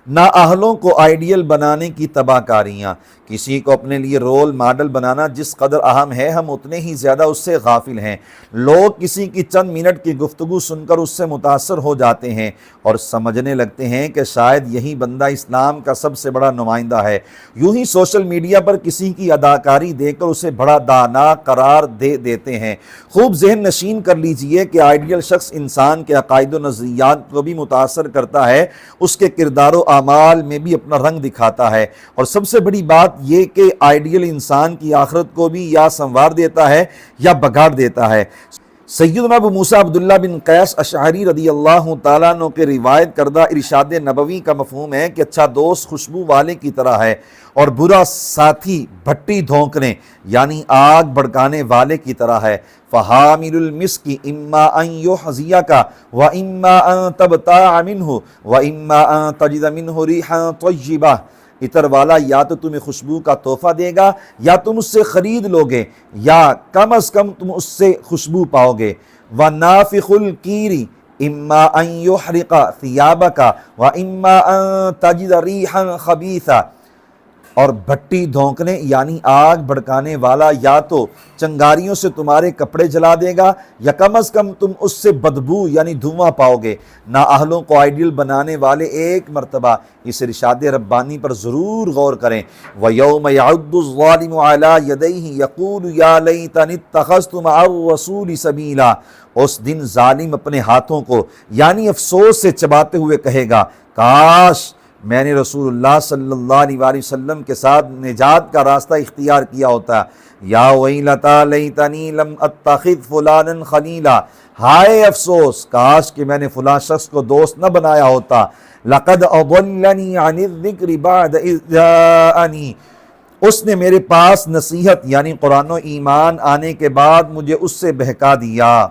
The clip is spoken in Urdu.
نااہلوں کو آئیڈیل بنانے کی تباہ کاریاں۔ کسی کو اپنے لیے رول ماڈل بنانا جس قدر اہم ہے، ہم اتنے ہی زیادہ اس سے غافل ہیں۔ لوگ کسی کی چند منٹ کی گفتگو سن کر اس سے متاثر ہو جاتے ہیں اور سمجھنے لگتے ہیں کہ شاید یہی بندہ اسلام کا سب سے بڑا نمائندہ ہے۔ یوں ہی سوشل میڈیا پر کسی کی اداکاری دیکھ کر اسے بڑا دانا قرار دے دیتے ہیں۔ خوب ذہن نشین کر لیجئے کہ آئیڈیل شخص انسان کے عقائد و نظریات کو بھی متاثر کرتا ہے، اس کے کردار و اعمال میں بھی اپنا رنگ دکھاتا ہے، اور سب سے بڑی بات یہ کہ آئیڈیل انسان کی آخرت کو بھی یا سنوار دیتا ہے یا بگاڑ دیتا ہے۔ سیدنا ابو موسیٰ عبداللہ بن قیس اشعری رضی اللہ تعالیٰ عنہ کے روایت کردہ ارشاد نبوی کا مفہوم ہے کہ اچھا دوست خوشبو والے کی طرح ہے اور برا ساتھی بھٹی دھونکنے یعنی آگ بھڑکانے والے کی طرح ہے۔ فحامل المسک اما ان یحظیک واما ان تبتاع منہ واما ان تجد منہ ریحا طیبہ۔ عطر والا یا تو تمہیں خوشبو کا تحفہ دے گا یا تم اس سے خرید لوگے، یا کم از کم تم اس سے خوشبو پاؤ گے۔ وَنَافِخُ الْكِيرِ اِمَّا أَن يُحْرِقَ ثِيَابَكَ وَإِمَّا أَن تَجِدَ رِيحًا خَبِيثًا۔ اور بھٹی دھونکنے یعنی آگ بھڑکانے والا یا تو چنگاریوں سے تمہارے کپڑے جلا دے گا یا کم از کم تم اس سے بدبو یعنی دھواں پاؤ گے۔ نااہلوں کو آئیڈیل بنانے والے ایک مرتبہ اس ارشاد ربانی پر ضرور غور کریں۔ وَيَوْمَ يَعُضُّ الظَّالِمُ عَلَىٰ يَدَيْهِ يَقُولُ يَا لَيْتَنِي اتَّخَذْتُ مَعَ الرَّسُولِ سَبِيلًا۔ اس دن ظالم اپنے ہاتھوں کو یعنی افسوس سے چباتے ہوئے کہے گا، کاش میں نے رسول اللہ صلی اللہ علیہ وآلہ وسلم کے ساتھ نجات کا راستہ اختیار کیا ہوتا۔ یا ویلتا لیتنی لم اتخذ فلانا خلیلا۔ ہائے افسوس، کاش کہ میں نے فلاں شخص کو دوست نہ بنایا ہوتا۔ لقد اضلنی عن الذکر بعد اذ جاءنی۔ اس نے میرے پاس نصیحت یعنی قرآن و ایمان آنے کے بعد مجھے اس سے بہکا دیا۔